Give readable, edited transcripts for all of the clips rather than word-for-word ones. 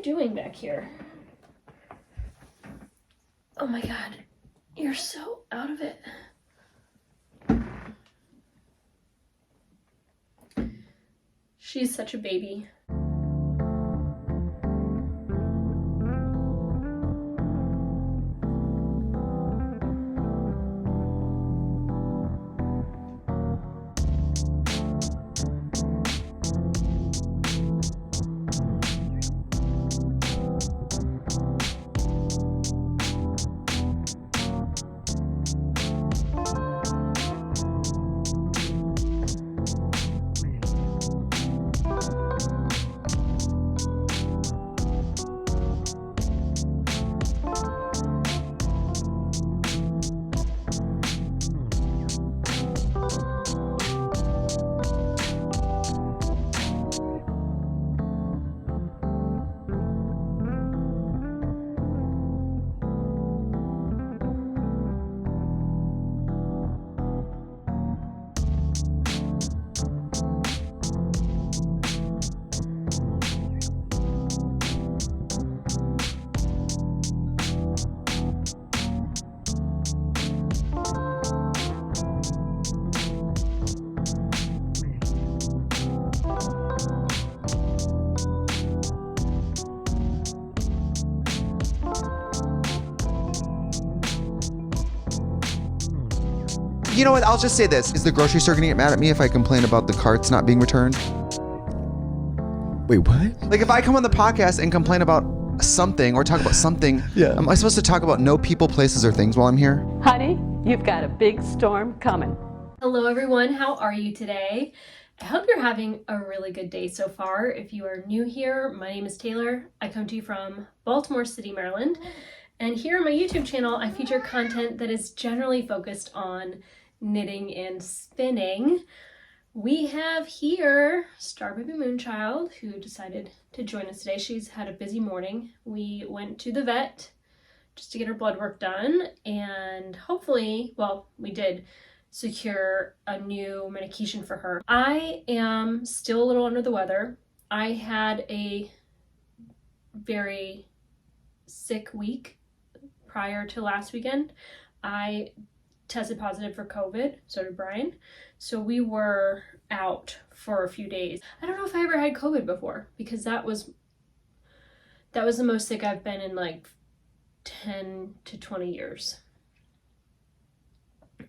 doing back here? Oh my god, you're so out of it. She's such a baby. You know what? I'll just say this. Is the grocery store gonna get mad at me if I complain about the carts not being returned? Wait, what? Like if I come on the podcast and complain about something or talk about something, Yeah. am I supposed to talk about no people, places, or things while I'm here? Honey, you've got a big storm coming. Hello everyone, how are you today? I hope you're having a really good day so far. If you are new here, my name is Taylor. I come to you from Baltimore City, Maryland. And here on my YouTube channel, I feature content that is generally focused on knitting and spinning. We have here Star Baby Moonchild, who decided to join us today. She's had a busy morning. We went to the vet just to get her blood work done, and hopefully, well, we did secure a new medication for her. I am still a little under the weather. I had a very sick week prior to last weekend. I tested positive for COVID, so did Brian. So we were out for a few days. I don't know if I ever had COVID before, because that was the most sick I've been in like 10 to 20 years.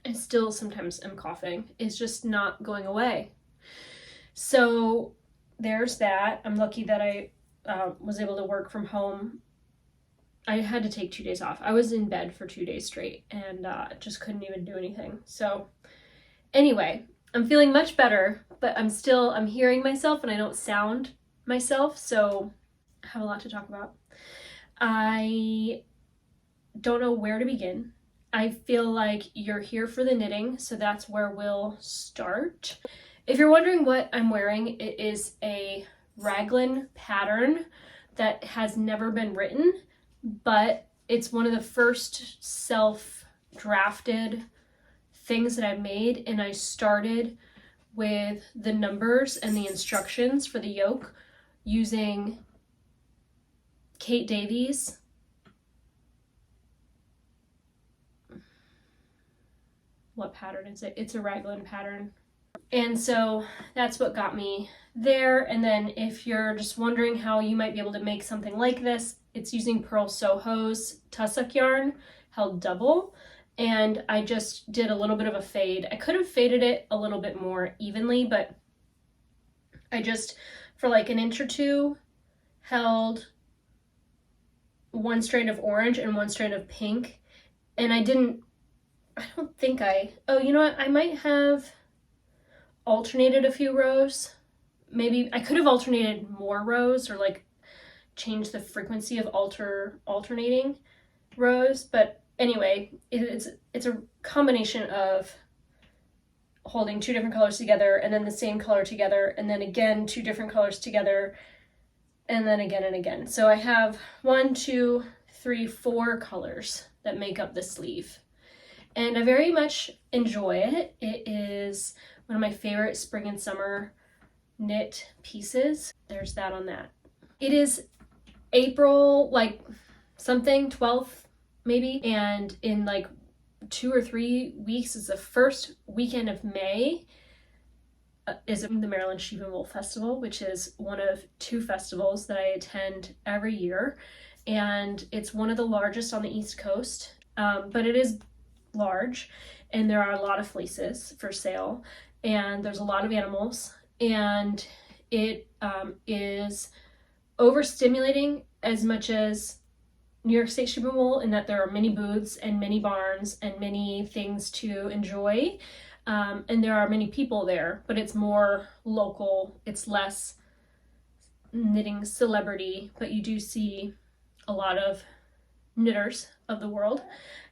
I still sometimes am coughing. It's just not going away. So there's that. I'm lucky that I was able to work from home. I had to take 2 days off. I was in bed for 2 days straight and just couldn't even do anything. So anyway, I'm feeling much better, but I'm hearing myself and I don't sound myself. So I have a lot to talk about. I don't know where to begin. I feel like you're here for the knitting, so that's where we'll start. If you're wondering what I'm wearing, it is a raglan pattern that has never been written, but it's one of the first self-drafted things that I made, and I started with the numbers and the instructions for the yoke using Kate Davies. What pattern is it? It's a raglan pattern. And so that's what got me there. And then if you're just wondering how you might be able to make something like this, it's using Purl Soho's tussock yarn held double. And I just did a little bit of a fade. I could have faded it a little bit more evenly, but I just, for like an inch or two, held one strand of orange and one strand of pink. And I don't think oh, you know what? I might have alternated a few rows. Maybe I could have alternated more rows or like changed the frequency of alternating rows. But anyway, it's a combination of holding two different colors together and then the same color together and then again two different colors together and then again and again. So I have 1, 2, 3, 4 colors that make up the sleeve. And I very much enjoy it. It is one of my favorite spring and summer knit pieces. There's that on that. It is April, like something, 12th maybe. And in like 2 or 3 weeks is the first weekend of May is the Maryland Sheep and Wool Festival, which is one of 2 festivals that I attend every year. And it's one of the largest on the East Coast, but it is large, and there are a lot of fleeces for sale, and there's a lot of animals, and it is overstimulating as much as New York State Sheep and Wool, in that there are many booths and many barns and many things to enjoy, and there are many people there, but it's more local, it's less knitting celebrity, but you do see a lot of knitters of the world,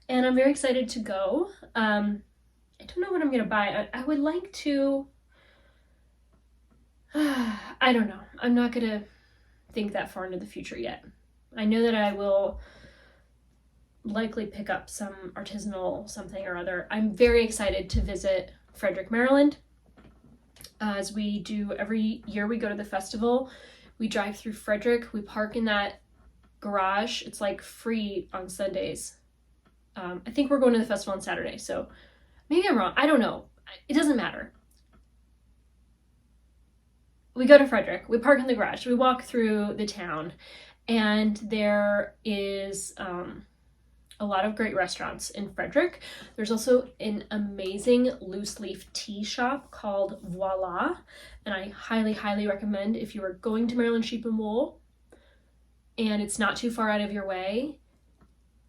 and I'm very excited to go. I don't know what I'm gonna buy. I would like to, I don't know. I'm not gonna think that far into the future yet. I know that I will likely pick up some artisanal something or other. I'm very excited to visit Frederick, Maryland. As we do every year, we go to the festival. We drive through Frederick. We park in that garage. It's like free on Sundays. I think we're going to the festival on Saturday, so maybe I'm wrong. I don't know. It doesn't matter. We go to Frederick. We park in the garage. We walk through the town, and there is a lot of great restaurants in Frederick. There's also an amazing loose leaf tea shop called Voila, and I highly, highly recommend, if you are going to Maryland Sheep and Wool and it's not too far out of your way,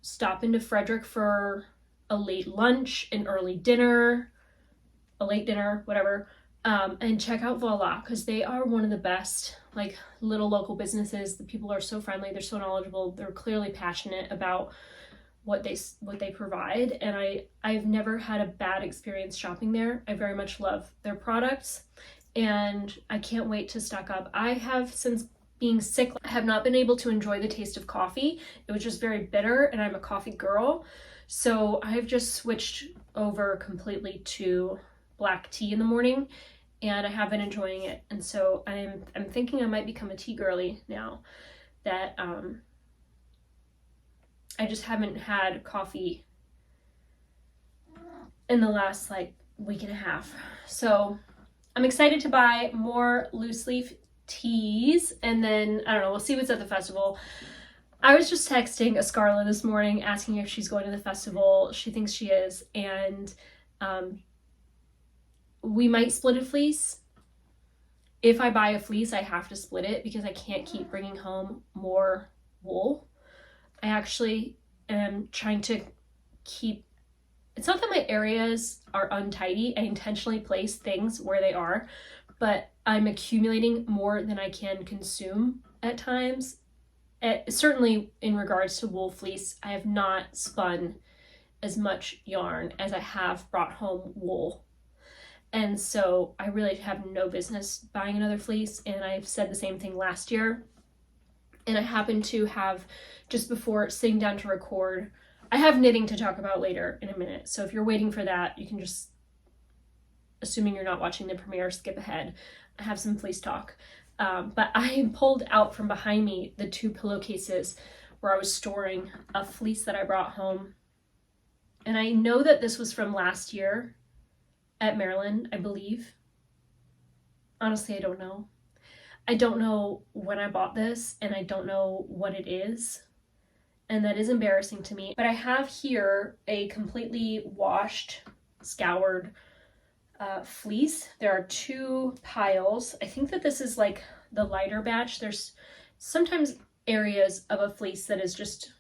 stop into Frederick for a late lunch, an early dinner, a late dinner, whatever, and check out Voila, because they are one of the best like little local businesses. The people are so friendly, they're so knowledgeable, they're clearly passionate about what they provide, and I've never had a bad experience shopping there. I very much love their products, and I can't wait to stock up. I have, since being sick, I have not been able to enjoy the taste of coffee. It was just very bitter, and I'm a coffee girl, so I've just switched over completely to black tea in the morning, and I have been enjoying it. And so I'm thinking I might become a tea girly now that I just haven't had coffee in the last like week and a half. So I'm excited to buy more loose leaf teas, and then I don't know, we'll see what's at the festival. I was just texting Escarla this morning asking if she's going to the festival. She thinks she is, and we might split a fleece. If I buy a fleece, I have to split it because I can't keep bringing home more wool. I actually am trying to keep, it's not that my areas are untidy, I intentionally place things where they are, but I'm accumulating more than I can consume at times. Certainly in regards to wool fleece, I have not spun as much yarn as I have brought home wool. And so I really have no business buying another fleece, and I've said the same thing last year. And I happen to have, just before sitting down to record, I have knitting to talk about later in a minute. So if you're waiting for that, you can just, assuming you're not watching the premiere, skip ahead. I have some fleece talk. But I pulled out from behind me the 2 pillowcases where I was storing a fleece that I brought home. And I know that this was from last year at Maryland, I believe. Honestly, I don't know. I don't know when I bought this, and I don't know what it is, and that is embarrassing to me. But I have here a completely washed, scoured fleece. There are 2 piles. I think that this is like the lighter batch. There's sometimes areas of a fleece that is just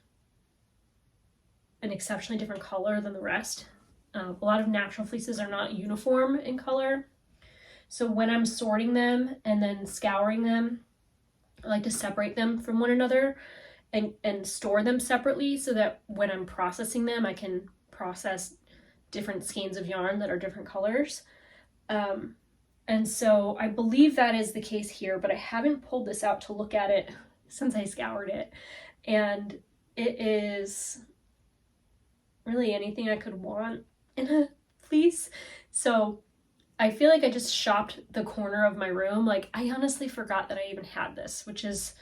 an exceptionally different color than the rest. A lot of natural fleeces are not uniform in color. So when I'm sorting them and then scouring them, I like to separate them from one another and store them separately so that when I'm processing them, I can process different skeins of yarn that are different colors. And so I believe that is the case here, but I haven't pulled this out to look at it since I scoured it. And it is really anything I could want in a fleece. So I feel like I just shopped the corner of my room. Like, I honestly forgot that I even had this, which is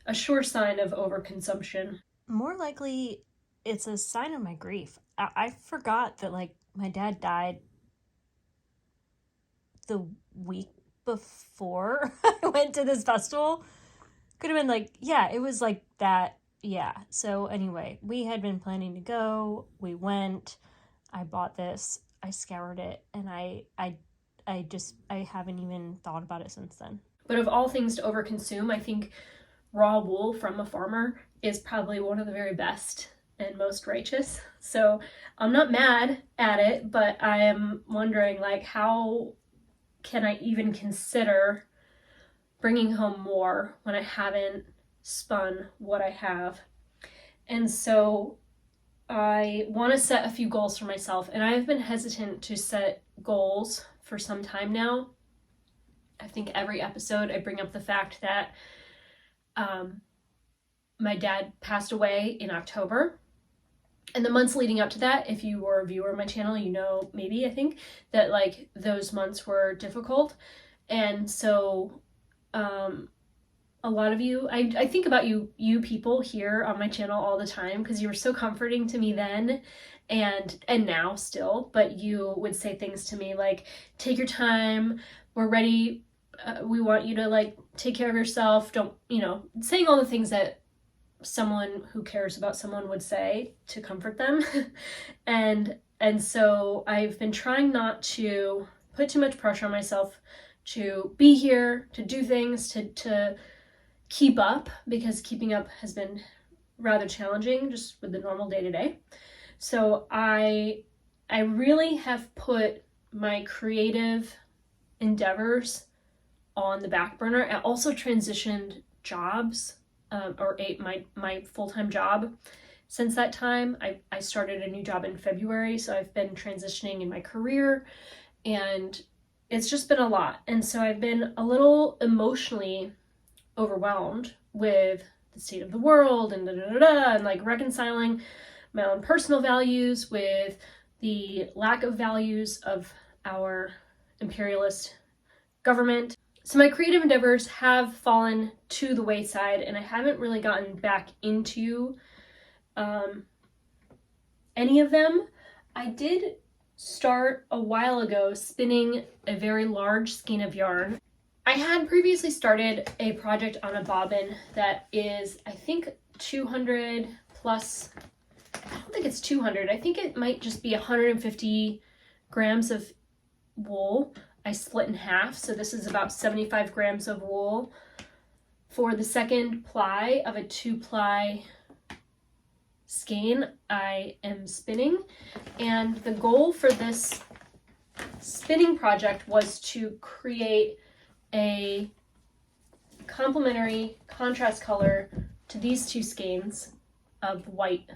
a sure sign of overconsumption. More likely, it's a sign of my grief. I forgot that, like, my dad died the week before I went to this festival. Could have been like, yeah, it was like that. Yeah. So anyway, we had been planning to go. We went. I bought this. I scoured it, and I haven't even thought about it since then. But of all things to overconsume, I think raw wool from a farmer is probably one of the very best and most righteous. So I'm not mad at it, but I am wondering, like, how can I even consider bringing home more when I haven't spun what I have? And so I want to set a few goals for myself, and I have been hesitant to set goals for some time now. I think every episode I bring up the fact that my dad passed away in October. And the months leading up to that, if you were a viewer of my channel, you know, maybe I think that like those months were difficult. And so a lot of you, I think about you people here on my channel all the time, because you were so comforting to me then and now still, but you would say things to me like, take your time, we're ready, we want you to like take care of yourself, don't, you know, saying all the things that someone who cares about someone would say to comfort them. and so I've been trying not to put too much pressure on myself to be here, to do things, to keep up, because keeping up has been rather challenging just with the normal day-to-day. So I really have put my creative endeavors on the back burner. I also transitioned jobs, my full-time job since that time. I started a new job in February, so I've been transitioning in my career, and it's just been a lot. And so I've been a little emotionally overwhelmed with the state of the world and and like reconciling my own personal values with the lack of values of our imperialist government. So my creative endeavors have fallen to the wayside, and I haven't really gotten back into any of them. I did start a while ago spinning a very large skein of yarn. I had previously started a project on a bobbin that is, I think, 200 plus, I don't think it's 200, I think it might just be 150 grams of wool. I split in half, so this is about 75 grams of wool for the second ply of a 2-ply skein I am spinning. And the goal for this spinning project was to create a complementary contrast color to these two skeins of white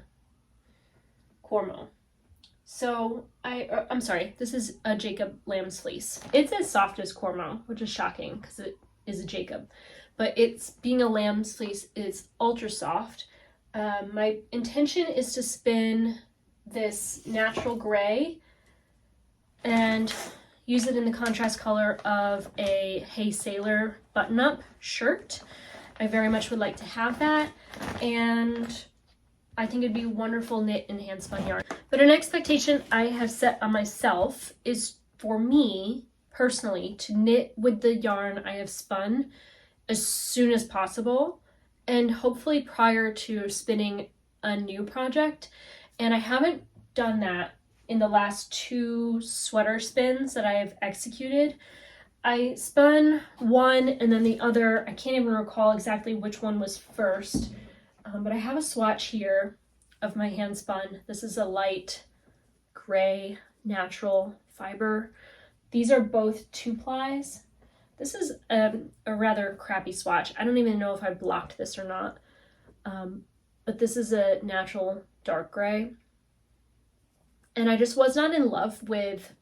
cormo. So I'm sorry, this is a Jacob lamb's fleece. It's as soft as cormo, which is shocking because it is a Jacob, but it's being a lamb's fleece is ultra soft. My intention is to spin this natural gray and use it in the contrast color of a Hey Sailor button-up shirt. I very much would like to have that, and I think it'd be wonderful knit and hand spun yarn. But an expectation I have set on myself is for me personally to knit with the yarn I have spun as soon as possible, and hopefully prior to spinning a new project. And I haven't done that in the last 2 sweater spins that I have executed. I spun one and then the other, I can't even recall exactly which one was first, but I have a swatch here of my hand spun. This is a light gray natural fiber. These are both 2-plies. This is a rather crappy swatch. I don't even know if I blocked this or not, but this is a natural dark gray. And I just was not in love with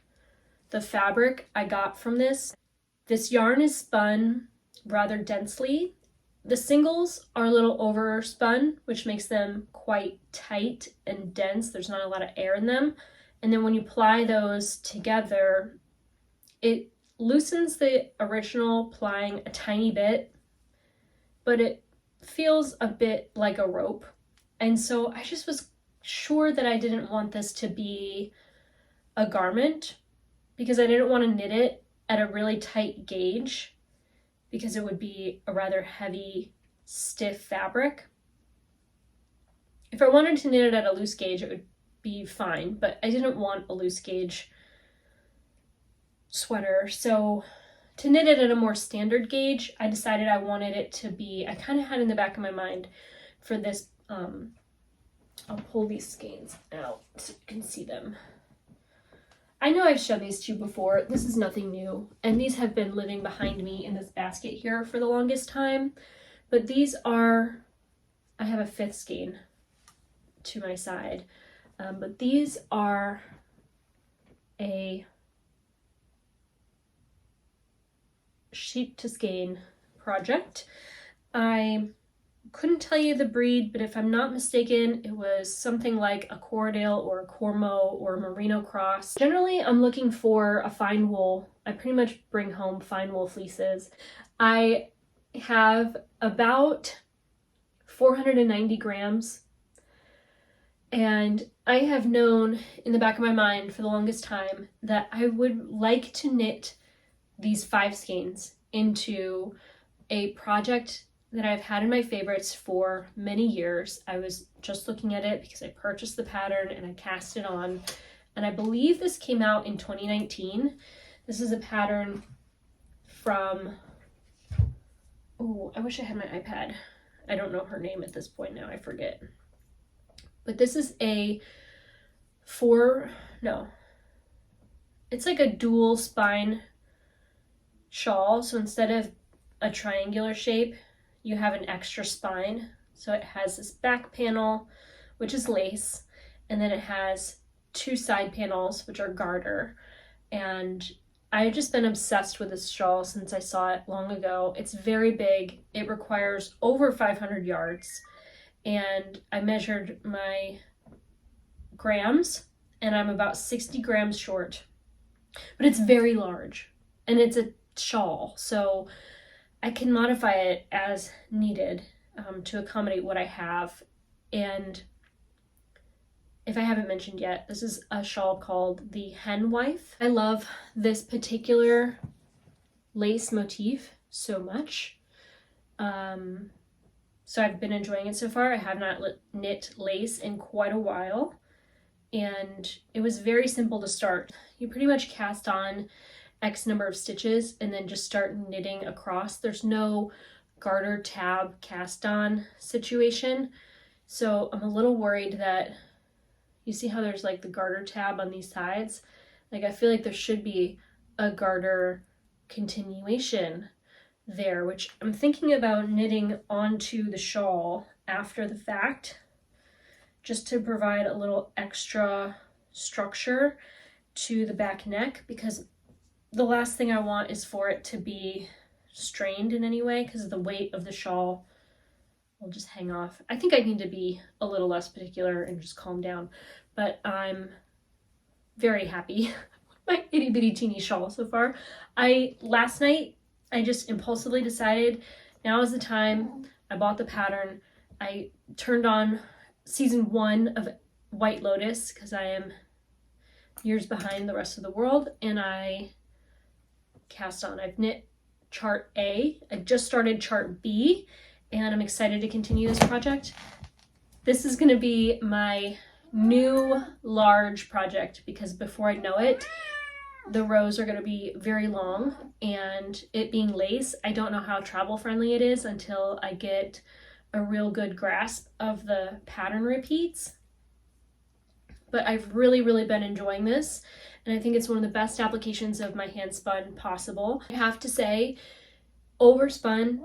the fabric I got from this. This yarn is spun rather densely. The singles are a little overspun, which makes them quite tight and dense. There's not a lot of air in them. And then when you ply those together, it loosens the original plying a tiny bit, but it feels a bit like a rope. And so I just was sure that I didn't want this to be a garment because I didn't want to knit it at a really tight gauge because it would be a rather heavy, stiff fabric. If I wanted to knit it at a loose gauge, it would be fine, but I didn't want a loose gauge sweater. So to knit it at a more standard gauge, I decided I wanted it to be, I kind of had in the back of my mind for this, I'll pull these skeins out so you can see them. I know I've shown these to you before. This is nothing new, and these have been living behind me in this basket here for the longest time, but these are, I have a 5th skein to my side, but these are a sheep to skein project. I couldn't tell you the breed, but if I'm not mistaken, it was something like a Corriedale or a Cormo or a Merino cross. Generally, I'm looking for a fine wool. I pretty much bring home fine wool fleeces. I have about 490 grams, and I have known in the back of my mind for the longest time that I would like to knit these 5 skeins into a project that I've had in my favorites for many years. I was just looking at it because I purchased the pattern and I cast it on, and I believe this came out in 2019. This is a pattern from, oh, I wish I had my iPad. I don't know her name at this point now, I forget. But this is it's like a dual spine shawl. So instead of a triangular shape, you have an extra spine. So it has this back panel, which is lace, and then it has 2 side panels, which are garter. And I've just been obsessed with this shawl since I saw it long ago. It's very big. It requires over 500 yards. And I measured my grams, and I'm about 60 grams short. But it's very large, and it's a shawl, so I can modify it as needed to accommodate what I have. And if I haven't mentioned yet, this is a shawl called the Hen Wife. I love this particular lace motif so much. So I've been enjoying it so far. I have not knit lace in quite a while, and it was very simple to start. You pretty much cast on X number of stitches and then just start knitting across. There's no garter tab cast on situation. So I'm a little worried that, you see how there's like the garter tab on these sides? Like I feel like there should be a garter continuation there, which I'm thinking about knitting onto the shawl after the fact, just to provide a little extra structure to the back neck, because the last thing I want is for it to be strained in any way, because the weight of the shawl will just hang off. I think I need to be a little less particular and just calm down, but I'm very happy with my itty bitty teeny shawl so far. Last night, I just impulsively decided now is the time. I bought the pattern. I turned on season 1 of White Lotus because I am years behind the rest of the world, and I cast on. I've knit chart A. I just started chart B, and I'm excited to continue this project. This is going to be my new large project because before I know it, the rows are going to be very long, and it being lace, I don't know how travel friendly it is until I get a real good grasp of the pattern repeats. But I've really been enjoying this, and I think it's one of the best applications of my hand spun possible. I have to say, overspun,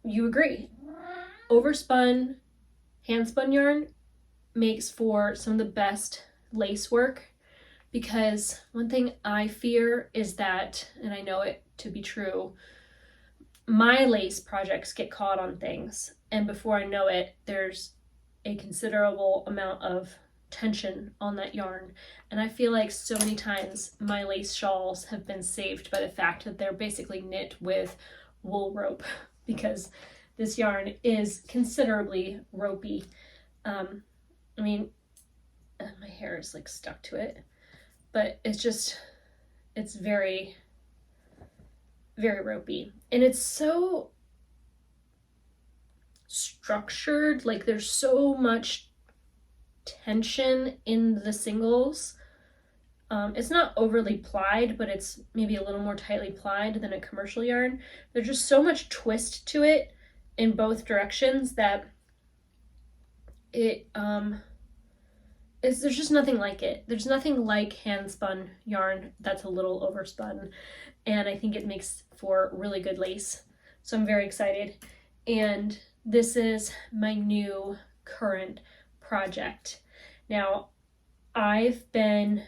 you agree, overspun hand spun yarn makes for some of the best lace work, because one thing I fear is that, and I know it to be true, my lace projects get caught on things, and before I know it, there's a considerable amount of tension on that yarn. And I feel like so many times my lace shawls have been saved by the fact that they're basically knit with wool rope, because this yarn is considerably ropey. I mean, my hair is like stuck to it, but it's very, very ropey. And it's so structured, like there's so much tension in the singles. It's not overly plied, but it's maybe a little more tightly plied than a commercial yarn. There's just so much twist to it in both directions that there's just nothing like it. There's nothing like hand spun yarn that's a little overspun, and I think it makes for really good lace. So I'm very excited. And this is my new current project. Now, I've been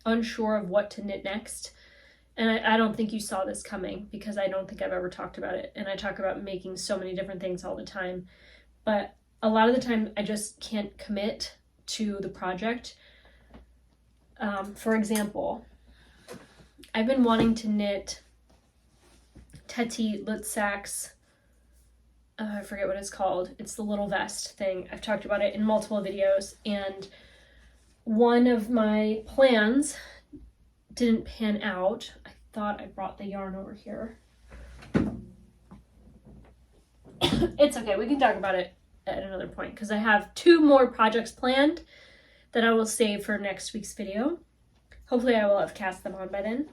unsure of what to knit next, and I don't think you saw this coming because I don't think I've ever talked about it, and I talk about making so many different things all the time, but a lot of the time I just can't commit to the project. For example, I've been wanting to knit Teti Lutzak's, I forget what it's called. It's the little vest thing. I've talked about it in multiple videos, and one of my plans didn't pan out. I thought I brought the yarn over here. It's okay, we can talk about it at another point because I have 2 more projects planned that I will save for next week's video. Hopefully I will have cast them on by then.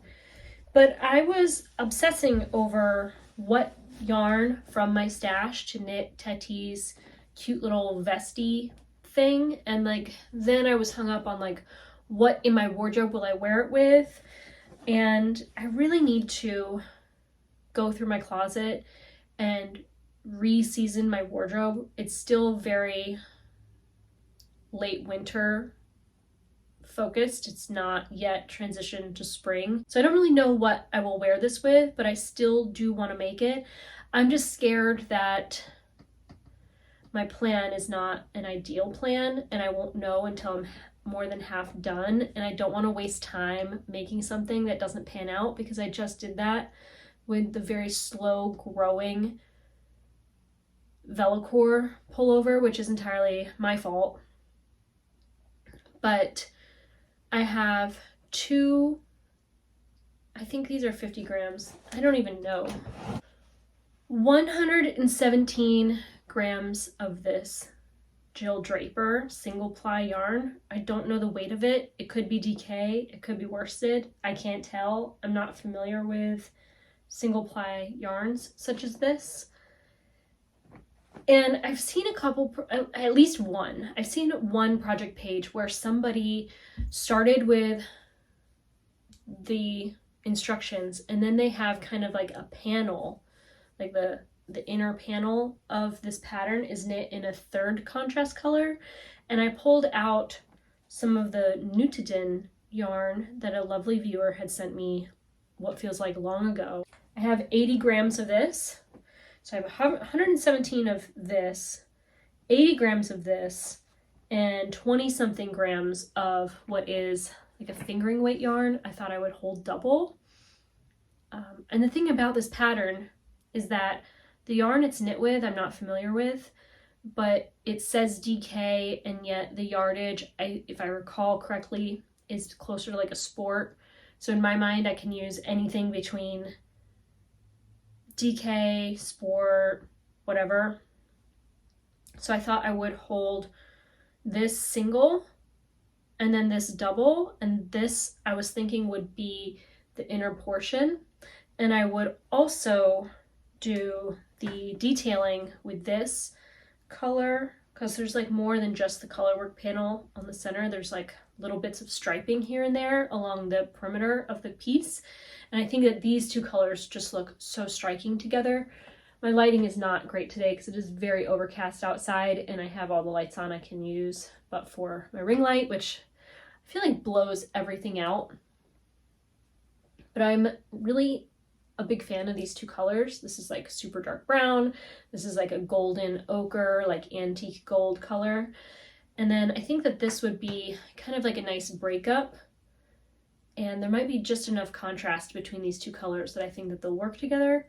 But I was obsessing over what yarn from my stash to knit Teti's cute little vesty thing, and like then I was hung up on like what in my wardrobe will I wear it with, and I really need to go through my closet and re-season my wardrobe. It's still very late winter focused. It's not yet transitioned to spring, so I don't really know what I will wear this with, but I still do want to make it. I'm just scared that my plan is not an ideal plan, and I won't know until I'm more than half done, and I don't want to waste time making something that doesn't pan out, because I just did that with the very slow growing Velocore pullover, which is entirely my fault. But I have 2, I think these are 50 grams, I don't even know, 117 grams of this Jill Draper single ply yarn. I don't know the weight of it. It could be DK, it could be worsted. I can't tell. I'm not familiar with single ply yarns such as this. And I've seen a couple, at least one. I've seen one project page where somebody started with the instructions, and then they have kind of like a panel, like the inner panel of this pattern is knit in a 3rd contrast color. And I pulled out some of the Nutidin yarn that a lovely viewer had sent me what feels like long ago. I have 80 grams of this. So I have 117 of this, 80 grams of this, and 20 something grams of what is like a fingering weight yarn. I thought I would hold double. And the thing about this pattern is that the yarn it's knit with, I'm not familiar with, but it says DK, and yet the yardage, if I recall correctly, is closer to like a sport. So in my mind, I can use anything between DK, sport, whatever. So I thought I would hold this single and then this double, and this I was thinking would be the inner portion. And I would also do the detailing with this color, because there's like more than just the colorwork panel on the center. There's like little bits of striping here and there along the perimeter of the piece. And I think that these 2 colors just look so striking together. My lighting is not great today because it is very overcast outside, and I have all the lights on I can use but for my ring light, which I feel like blows everything out. But I'm really a big fan of these 2 colors. This is like super dark brown. This is like a golden ochre, like antique gold color. And then I think that this would be kind of like a nice breakup. And there might be just enough contrast between these 2 colors that I think that they'll work together.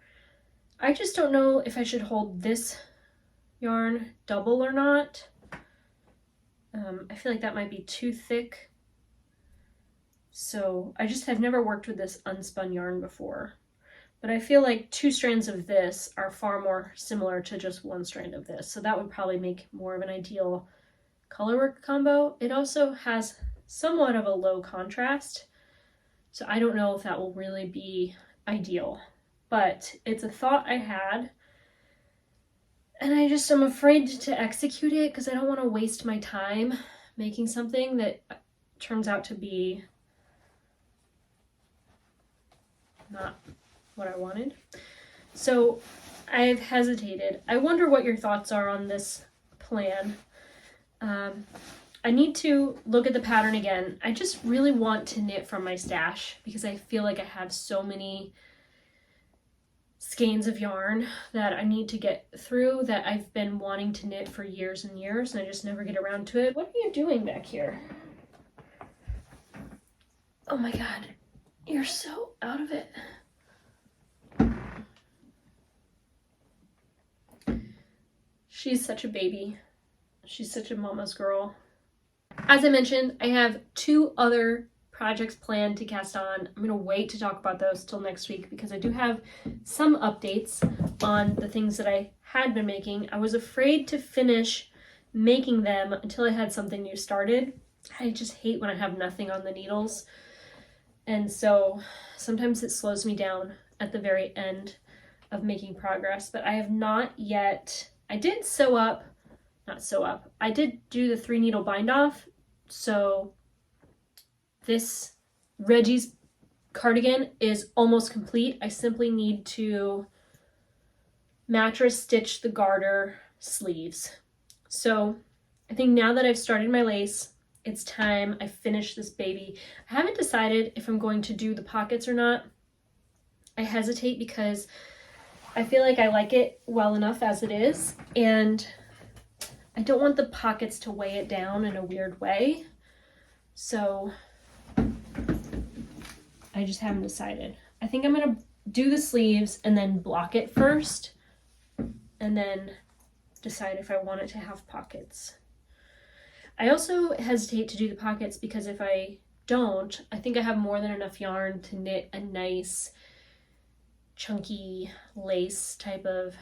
I just don't know if I should hold this yarn double or not. I feel like that might be too thick. So I just have never worked with this unspun yarn before. But I feel like 2 strands of this are far more similar to just 1 strand of this. So that would probably make more of an ideal color work combo. It also has somewhat of a low contrast. So I don't know if that will really be ideal. But it's a thought I had. And I'm afraid to execute it because I don't want to waste my time making something that turns out to be not what I wanted. So I've hesitated. I wonder what your thoughts are on this plan. I need to look at the pattern again. I just really want to knit from my stash because I feel like I have so many skeins of yarn that I need to get through that I've been wanting to knit for years and years, and I just never get around to it. What are you doing back here? Oh my god, you're so out of it. She's such a baby. She's such a mama's girl. As I mentioned, I have 2 other projects planned to cast on. I'm gonna wait to talk about those till next week because I do have some updates on the things that I had been making. I was afraid to finish making them until I had something new started. I just hate when I have nothing on the needles. And so sometimes it slows me down at the very end of making progress, but I have not yet. I did I did do the 3 needle bind off. So this Reggie's cardigan is almost complete. I simply need to mattress stitch the garter sleeves. So I think now that I've started my lace, it's time I finish this baby. I haven't decided if I'm going to do the pockets or not. I hesitate because I feel like I like it well enough as it is, and I don't want the pockets to weigh it down in a weird way. So I just haven't decided. I think I'm gonna do the sleeves and then block it first, and then decide if I want it to have pockets. I also hesitate to do the pockets because if I don't, I think I have more than enough yarn to knit a nice chunky lace type of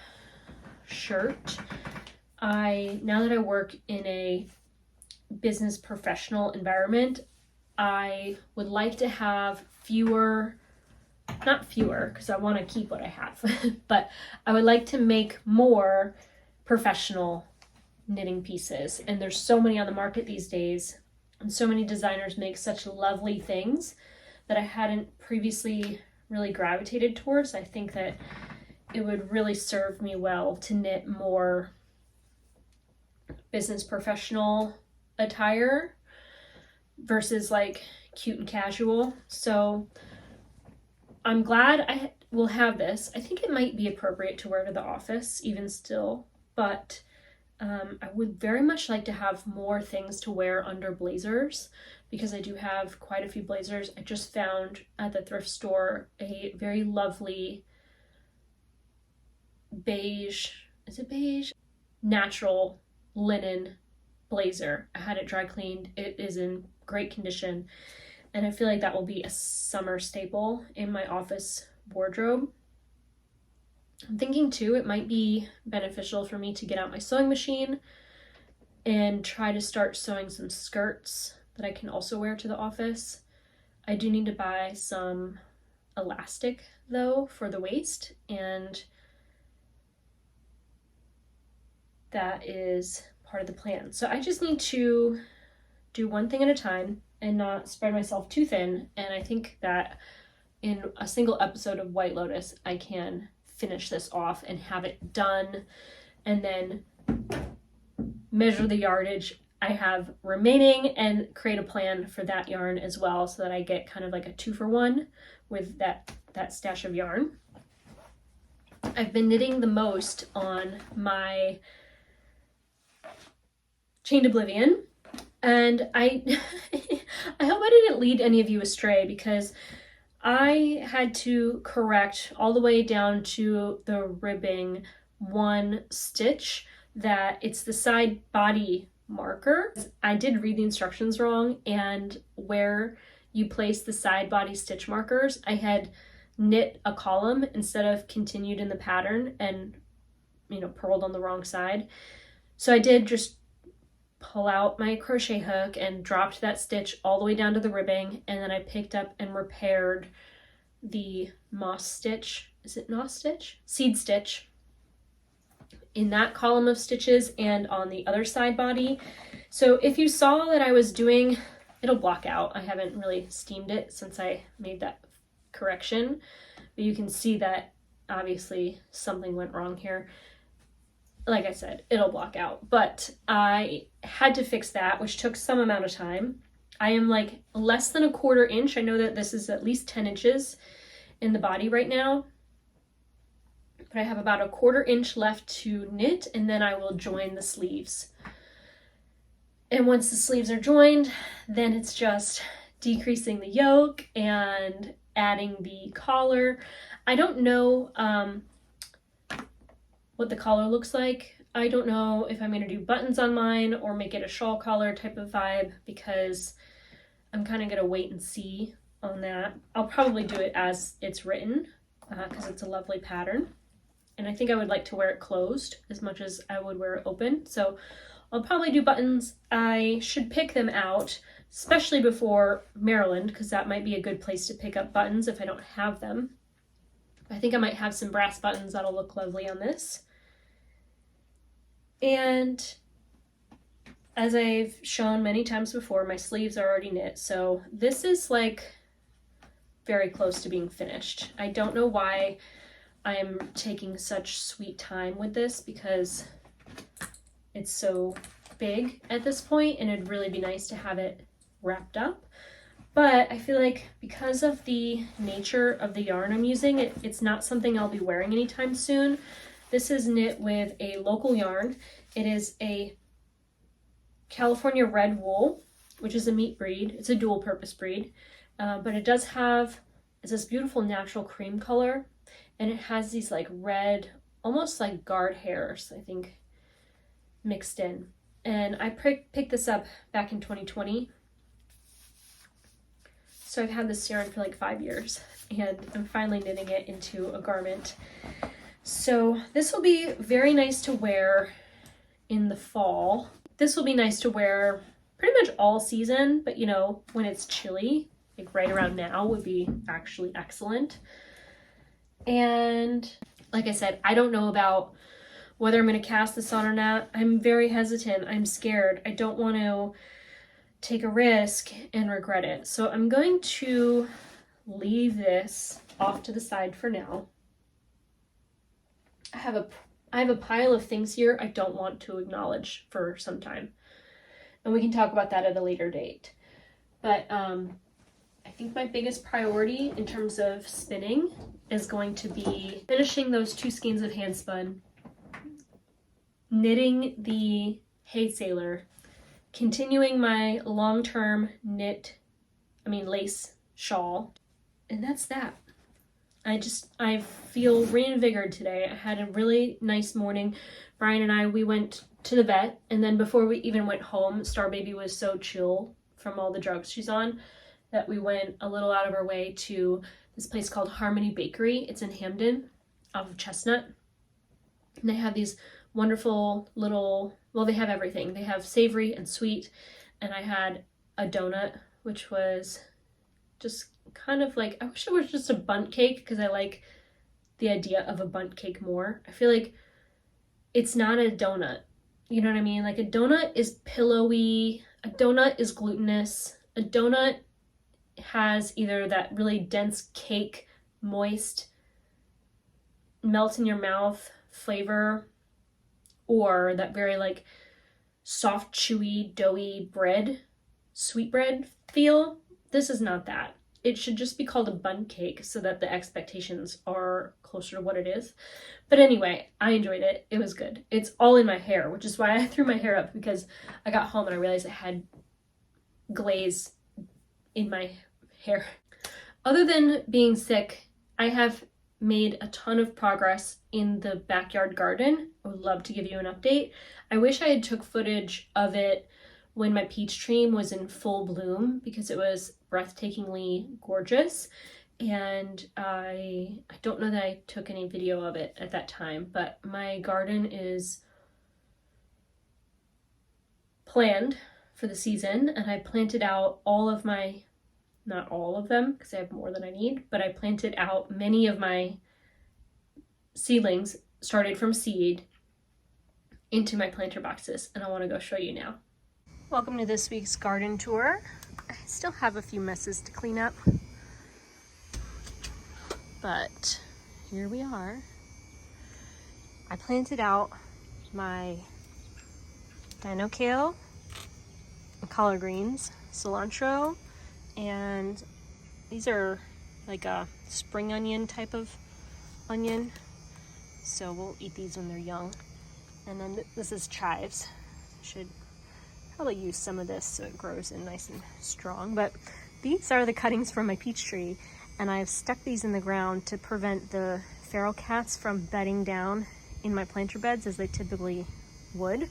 shirt. Now that I work in a business professional environment, I would like to have not fewer, because I want to keep what I have, but I would like to make more professional knitting pieces. And there's so many on the market these days, and so many designers make such lovely things that I hadn't previously really gravitated towards. I think that it would really serve me well to knit more business professional attire versus like cute and casual. So I'm glad I will have this. I think it might be appropriate to wear to the office even still, but I would very much like to have more things to wear under blazers because I do have quite a few blazers. I just found at the thrift store a very lovely beige, is it beige? Natural linen blazer. I had it dry cleaned. It is in great condition, and I feel like that will be a summer staple in my office wardrobe. I'm thinking too it might be beneficial for me to get out my sewing machine and try to start sewing some skirts that I can also wear to the office. I do need to buy some elastic though for the waist, and that is part of the plan. So I just need to do one thing at a time and not spread myself too thin, and I think that in a single episode of White Lotus I can finish this off and have it done, and then measure the yardage I have remaining and create a plan for that yarn as well, so that I get kind of like a 2-for-1 with that stash of yarn. I've been knitting the most on my Chained Oblivion, and I I hope I didn't lead any of you astray, because I had to correct all the way down to the ribbing one stitch that it's the side body marker. I did read the instructions wrong, and where you place the side body stitch markers, I had knit a column instead of continued in the pattern and, you know, purled on the wrong side. So I did just pull out my crochet hook and dropped that stitch all the way down to the ribbing, and then I picked up and repaired the moss stitch. Is it moss stitch? Seed stitch in that column of stitches and on the other side body. So if you saw that I was doing, it'll block out. I haven't really steamed it since I made that correction, but you can see that obviously something went wrong here. Like I said, it'll block out, but I had to fix that, which took some amount of time. I am like less than a 1/4 inch. I know that this is at least 10 inches in the body right now, but I have about a 1/4 inch left to knit, and then I will join the sleeves. And once the sleeves are joined, then it's just decreasing the yoke and adding the collar. I don't know what the collar looks like. I don't know if I'm going to do buttons on mine or make it a shawl collar type of vibe, because I'm kind of going to wait and see on that. I'll probably do it as it's written because it's a lovely pattern. And I think I would like to wear it closed as much as I would wear it open. So I'll probably do buttons. I should pick them out, especially before Maryland, because that might be a good place to pick up buttons if I don't have them. I think I might have some brass buttons that'll look lovely on this. And as I've shown many times before, my sleeves are already knit, so this is like very close to being finished. I don't know why I'm taking such sweet time with this, because it's so big at this point and it'd really be nice to have it wrapped up. But I feel like because of the nature of the yarn I'm using, it's not something I'll be wearing anytime soon. This is knit with a local yarn. It is a California red wool, which is a meat breed. It's a dual purpose breed, but it does have, it's this beautiful natural cream color, and it has these like red, almost like guard hairs, I think, mixed in. And I picked this up back in 2020. So I've had this yarn for like 5 years, and I'm finally knitting it into a garment. So this will be very nice to wear in the fall. This will be nice to wear pretty much all season, but you know, when it's chilly, like right around now would be actually excellent. And like I said, I don't know about whether I'm going to cast this on or not. I'm very hesitant. I'm scared. I don't want to take a risk and regret it. So I'm going to leave this off to the side for now. I have a pile of things here I don't want to acknowledge for some time, and we can talk about that at a later date. But I think my biggest priority in terms of spinning is going to be finishing those 2 skeins of handspun, knitting the Hey Sailor, continuing my long-term lace shawl, and that's that. I feel reinvigorated today. I had a really nice morning. Brian and I, we went to the vet, and then before we even went home, Star Baby was so chill from all the drugs she's on that we went a little out of our way to this place called Harmony Bakery. It's in Hamden off of Chestnut. And they have these wonderful little, well, they have everything. They have savory and sweet, and I had a donut, which was just kind of like, I wish it was just a bundt cake, because I like the idea of a bundt cake more. I feel like it's not a donut. You know what I mean? Like a donut is pillowy, a donut is glutinous, a donut has either that really dense cake, moist, melt in your mouth flavor, or that very like soft, chewy, doughy bread, sweet bread feel. This is not that. It should just be called a bundt cake so that the expectations are closer to what it is. But anyway, I enjoyed it. It was good. It's all in my hair, which is why I threw my hair up, because I got home and I realized I had glaze in my hair. Other than being sick, I have made a ton of progress in the backyard garden. I would love to give you an update. I wish I had took footage of it when my peach tree was in full bloom because it was breathtakingly gorgeous. And I don't know that I took any video of it at that time, but my garden is planned for the season, and I planted out all of my, not all of them because I have more than I need, but I planted out many of my seedlings, started from seed, into my planter boxes, and I want to go show you now. Welcome to this week's garden tour. I still have a few messes to clean up, but here we are. I planted out my dino kale, collard greens, cilantro, and these are like a spring onion type of onion, so we'll eat these when they're young. And then this is chives. Should probably use some of this so it grows in nice and strong, but these are the cuttings from my peach tree, and I've stuck these in the ground to prevent the feral cats from bedding down in my planter beds as they typically would,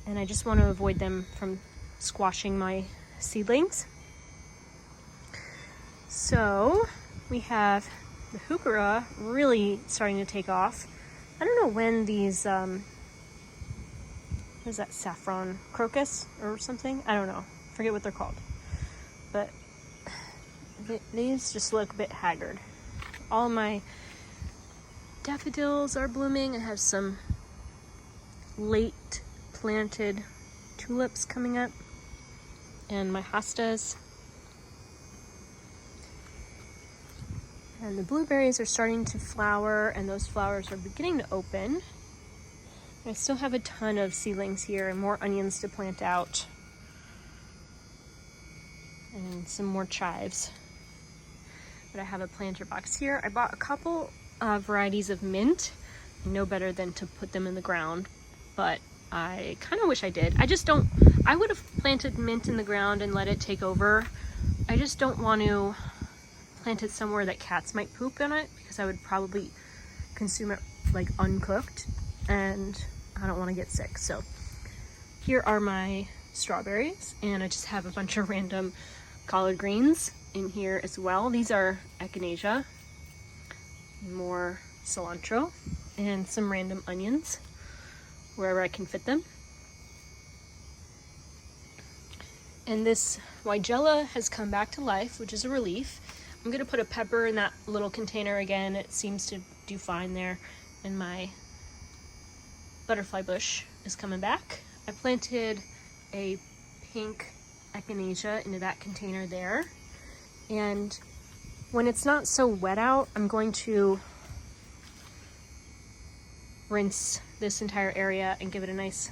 and I just want to avoid them from squashing my seedlings. So we have the heuchera really starting to take off. I don't know when these what is that, saffron crocus or something? I don't know, forget what they're called, but these just look a bit haggard. All my daffodils are blooming. I have some late planted tulips coming up, and my hostas. And the blueberries are starting to flower, and those flowers are beginning to open. I still have a ton of seedlings here and more onions to plant out. And some more chives. But I have a planter box here. I bought a couple varieties of mint. I know better than to put them in the ground, but I kind of wish I did. I would have planted mint in the ground and let it take over. I just don't want to plant it somewhere that cats might poop in it, because I would probably consume it like uncooked, and I don't want to get sick. So here are my strawberries, and I just have a bunch of random collard greens in here as well. These are echinacea, more cilantro, and some random onions wherever I can fit them. And this Weigela has come back to life, which is a relief. I'm gonna put a pepper in that little container again. It seems to do fine there. And my butterfly bush is coming back. I planted a pink echinacea into that container there. And when it's not so wet out, I'm going to rinse this entire area and give it a nice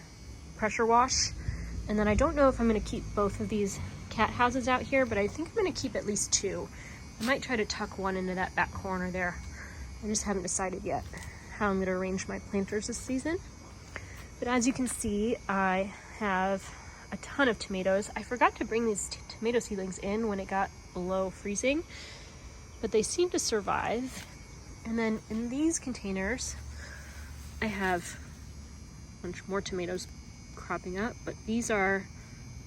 pressure wash. And then I don't know if I'm gonna keep both of these cat houses out here, but I think I'm gonna keep at least two. I might try to tuck one into that back corner there. I just haven't decided yet how I'm going to arrange my planters this season. But as you can see, I have a ton of tomatoes. I forgot to bring these tomato seedlings in when it got below freezing, but they seem to survive. And then in these containers, I have a bunch more tomatoes cropping up, but these are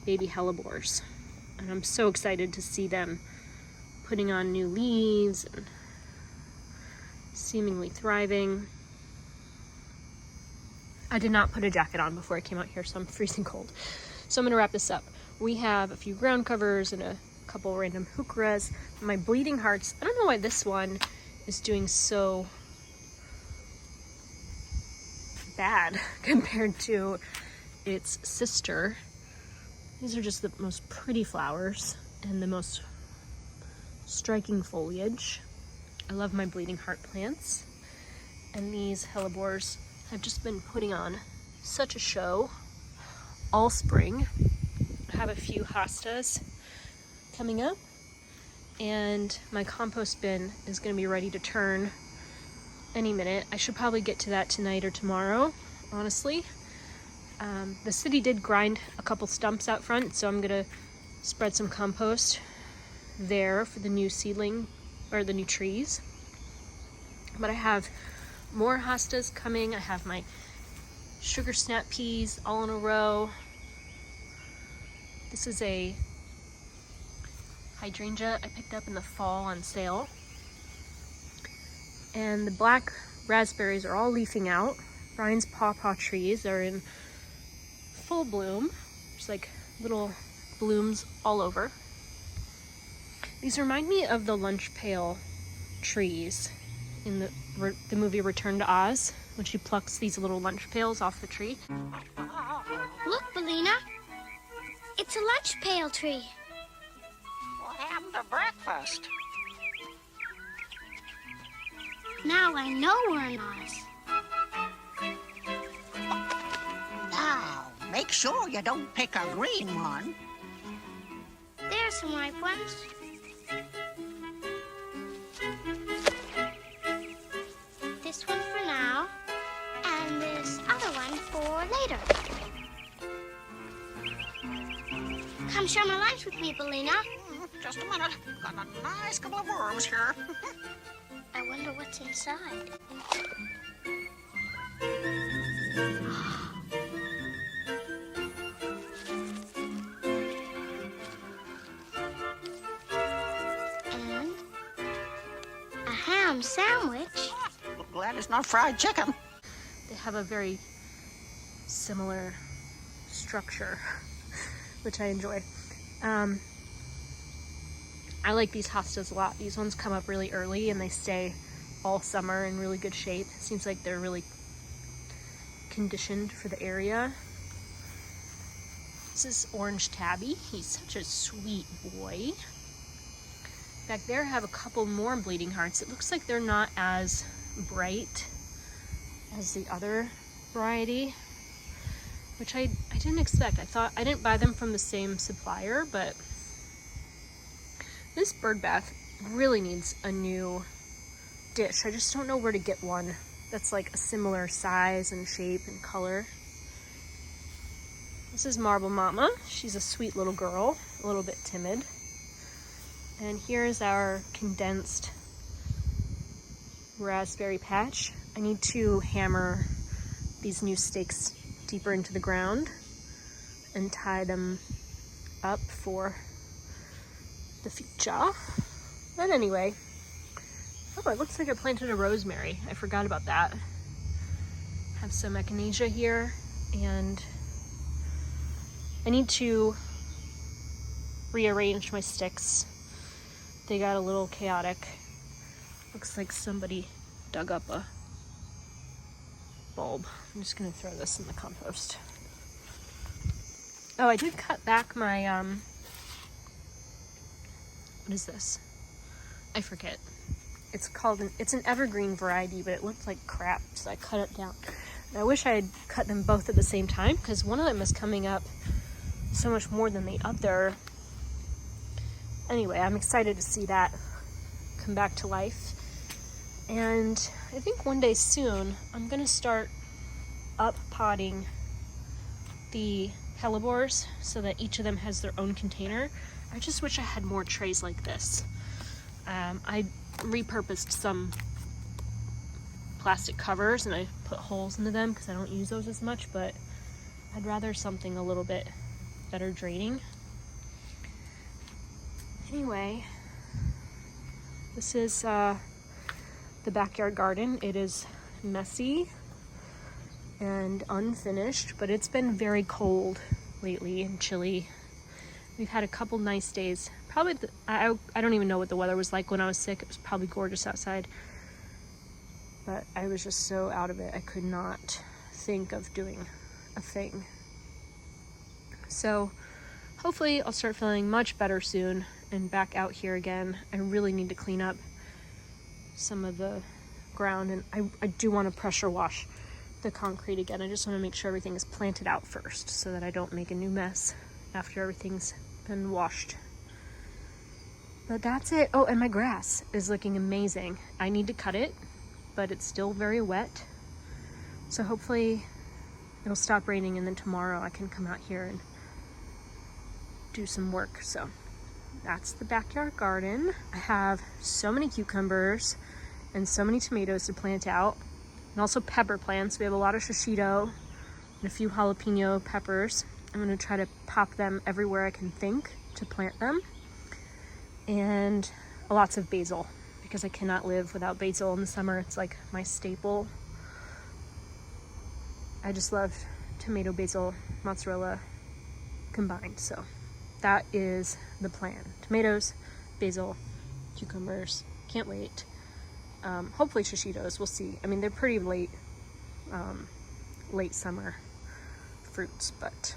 baby hellebores. And I'm so excited to see them putting on new leaves and seemingly thriving. I did not put a jacket on before I came out here, so I'm freezing cold. So I'm gonna wrap this up. We have a few ground covers and a couple random heucheras. My bleeding hearts, I don't know why this one is doing so bad compared to its sister. These are just the most pretty flowers and the most striking foliage. I love my bleeding heart plants, and these hellebores have just been putting on such a show all spring. I have a few hostas coming up, and my compost bin is going to be ready to turn any minute. I should probably get to that tonight or tomorrow, honestly. The city did grind a couple stumps out front, so I'm going to spread some compost there for the new seedling or the new trees. But I have more hostas coming. I have my sugar snap peas all in a row. This is a hydrangea I picked up in the fall on sale. And the black raspberries are all leafing out. Brian's pawpaw trees are in full bloom. There's like little blooms all over. These remind me of the lunch pail trees in the movie Return to Oz, when she plucks these little lunch pails off the tree. Look, Bellina. It's a lunch pail tree. What happened to breakfast? Now I know we're in Oz. Now, make sure you don't pick a green one. There's some ripe ones. This one for now, and this other one for later. Come share my lunch with me, Bellina. Just a minute. Got a nice couple of worms here. I wonder what's inside. And a ham sandwich. Glad it's not fried chicken. They have a very similar structure, which I enjoy. I like these hostas a lot. These ones come up really early and they stay all summer in really good shape. It seems like they're really conditioned for the area. This is Orange Tabby. He's such a sweet boy. Back there I have a couple more bleeding hearts. It looks like they're not as bright as the other variety, which I didn't expect. I didn't buy them from the same supplier, but this bird bath really needs a new dish. I just don't know where to get one that's like a similar size and shape and color. This is Marble Mama. She's a sweet little girl, a little bit timid. And here's our condensed raspberry patch. I need to hammer these new stakes deeper into the ground and tie them up for the future. But anyway, oh, it looks like I planted a rosemary. I forgot about that. Have some echinacea here, and I need to rearrange my sticks. They got a little chaotic. Looks like somebody dug up a bulb. I'm just gonna throw this in the compost. Oh, I did cut back my, what is this? I forget. It's an evergreen variety, but it looked like crap, so I cut it down. And I wish I had cut them both at the same time, because one of them is coming up so much more than the other. Anyway, I'm excited to see that come back to life. And I think one day soon, I'm gonna start up potting the hellebores so that each of them has their own container. I just wish I had more trays like this. I repurposed some plastic covers and I put holes into them because I don't use those as much, but I'd rather something a little bit better draining. Anyway, this is the backyard garden. It is messy and unfinished, but it's been very cold lately and chilly. We've had a couple nice days. Probably, I don't even know what the weather was like when I was sick. It was probably gorgeous outside. But I was just so out of it. I could not think of doing a thing. So hopefully I'll start feeling much better soon and back out here again. I really need to clean up some of the ground, and I do want to pressure wash the concrete again. I just want to make sure everything is planted out first so that I don't make a new mess after everything's been washed. But that's it. Oh, and my grass is looking amazing. I need to cut it, but it's still very wet. So hopefully it'll stop raining and then tomorrow I can come out here and do some work. So that's the backyard garden. I have so many cucumbers and so many tomatoes to plant out, and also pepper plants. We have a lot of shishito and a few jalapeno peppers. I'm gonna try to pop them everywhere I can think to plant them. And lots of basil, because I cannot live without basil in the summer. It's like my staple. I just love tomato, basil, mozzarella combined. So that is the plan. Tomatoes, basil, cucumbers. Can't wait. Hopefully shishitos, we'll see. I mean, they're pretty late summer fruits, but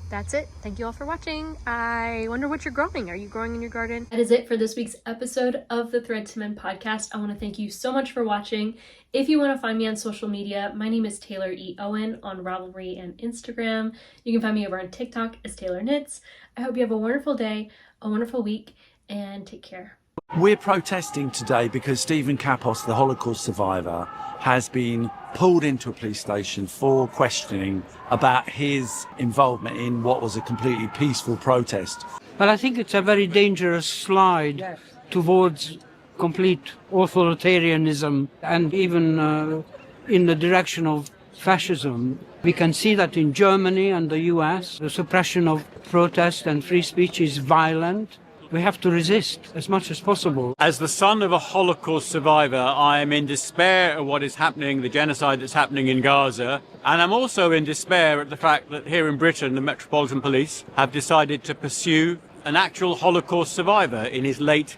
that's it. Thank you all for watching. I wonder what you're growing. Are you growing in your garden? That is it for this week's episode of the Thread to Mend podcast. I want to thank you so much for watching. If you want to find me on social media, my name is Taylor E. Owen on Ravelry and Instagram. You can find me over on TikTok as Taylor Knits. I hope you have a wonderful day, a wonderful week, and take care. We're protesting today because Stephen Kapos, the Holocaust survivor, has been pulled into a police station for questioning about his involvement in what was a completely peaceful protest. But I think it's a very dangerous slide towards complete authoritarianism and even in the direction of fascism. We can see that in Germany and the US, the suppression of protest and free speech is violent. We have to resist as much as possible. As the son of a Holocaust survivor, I am in despair at what is happening, the genocide that's happening in Gaza. And I'm also in despair at the fact that here in Britain, the Metropolitan Police have decided to pursue an actual Holocaust survivor in his late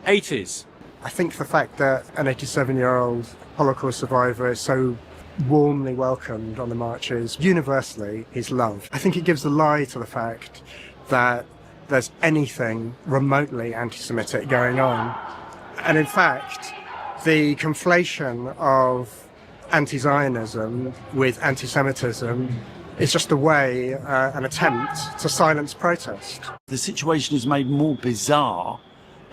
80s. I think the fact that an 87-year-old Holocaust survivor is so warmly welcomed on the marches, universally, is loved. I think it gives a lie to the fact that there's anything remotely anti-Semitic going on. And in fact, the conflation of anti-Zionism with anti-Semitism is just a way, an attempt to silence protest. The situation is made more bizarre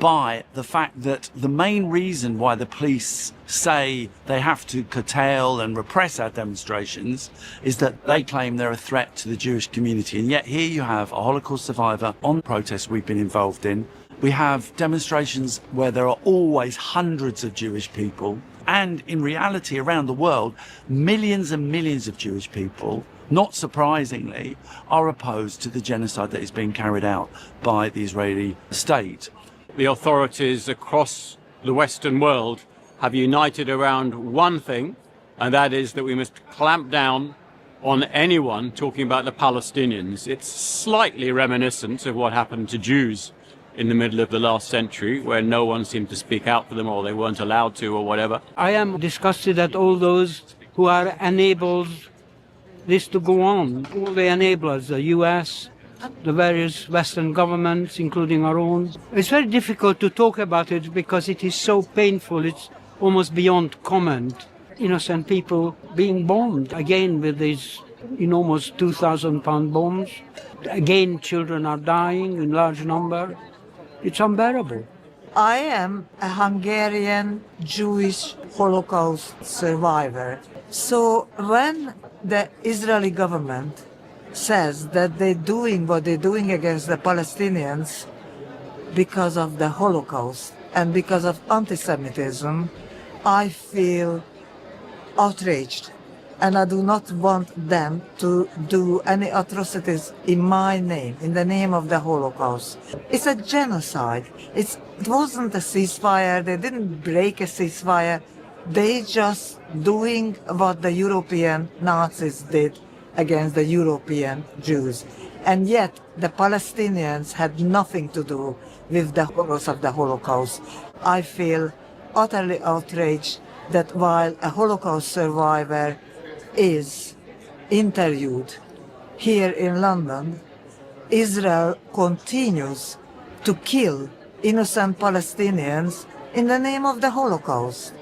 by the fact that the main reason why the police say they have to curtail and repress our demonstrations is that they claim they're a threat to the Jewish community. And yet here you have a Holocaust survivor on protests we've been involved in. We have demonstrations where there are always hundreds of Jewish people. And in reality, around the world, millions and millions of Jewish people, not surprisingly, are opposed to the genocide that is being carried out by the Israeli state. The authorities across the Western world have united around one thing, and that is that we must clamp down on anyone talking about the Palestinians. It's slightly reminiscent of what happened to Jews in the middle of the last century, where no one seemed to speak out for them, or they weren't allowed to, or whatever. I am disgusted at all those who are enabled this to go on. All the enablers, the US, the various Western governments, including our own. It's very difficult to talk about it because it is so painful. It's almost beyond comment. Innocent people being bombed, again with these enormous 2,000-pound bombs. Again, children are dying in large number. It's unbearable. I am a Hungarian Jewish Holocaust survivor. So when the Israeli government says that they're doing what they're doing against the Palestinians because of the Holocaust and because of anti-Semitism, I feel outraged. And I do not want them to do any atrocities in my name, in the name of the Holocaust. It's a genocide. It wasn't a ceasefire. They didn't break a ceasefire. They just doing what the European Nazis did against the European Jews. And yet the Palestinians had nothing to do with the horrors of the Holocaust. I feel utterly outraged that while a Holocaust survivor is interviewed here in London, Israel continues to kill innocent Palestinians in the name of the Holocaust.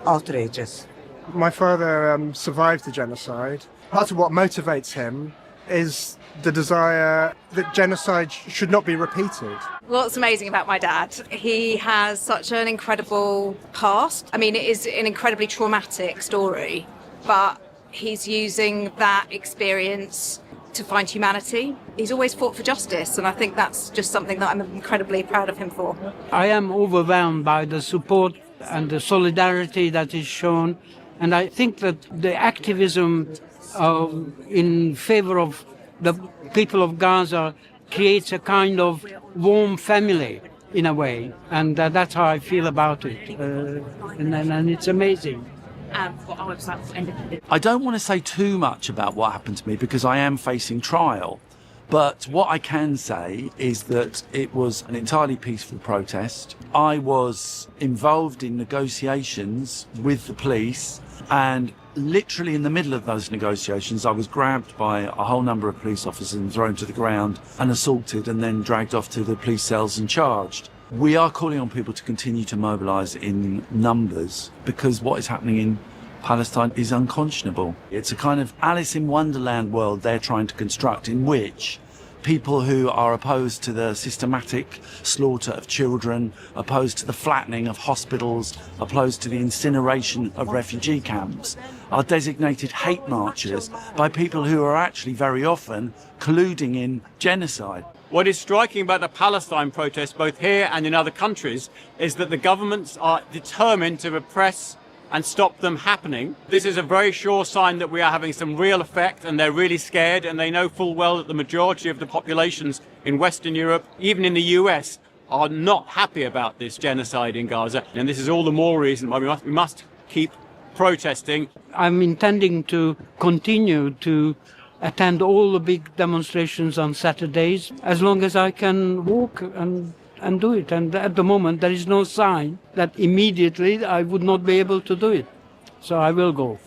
Outrageous. My father survived the genocide. Part of what motivates him is the desire that genocide should not be repeated. What's amazing about my dad, he has such an incredible past. I mean, it is an incredibly traumatic story, but he's using that experience to find humanity. He's always fought for justice, and I think that's just something that I'm incredibly proud of him for. I am overwhelmed by the support and the solidarity that is shown, and I think that the activism in favor of the people of Gaza creates a kind of warm family in a way, and that's how I feel about it, and it's amazing. I don't want to say too much about what happened to me because I am facing trial. But what I can say is that it was an entirely peaceful protest. I was involved in negotiations with the police, and literally in the middle of those negotiations, I was grabbed by a whole number of police officers and thrown to the ground and assaulted and then dragged off to the police cells and charged. We are calling on people to continue to mobilise in numbers because what is happening in Palestine is unconscionable. It's a kind of Alice in Wonderland world they're trying to construct, in which people who are opposed to the systematic slaughter of children, opposed to the flattening of hospitals, opposed to the incineration of refugee camps, are designated hate marchers by people who are actually very often colluding in genocide. What is striking about the Palestine protests, both here and in other countries, is that the governments are determined to repress and stop them happening. This is a very sure sign that we are having some real effect, and they're really scared, and they know full well that the majority of the populations in Western Europe, even in the US, are not happy about this genocide in Gaza. And this is all the more reason why we must keep protesting. I'm intending to continue to attend all the big demonstrations on Saturdays as long as I can walk and do it. And at the moment, there is no sign that immediately I would not be able to do it. So I will go.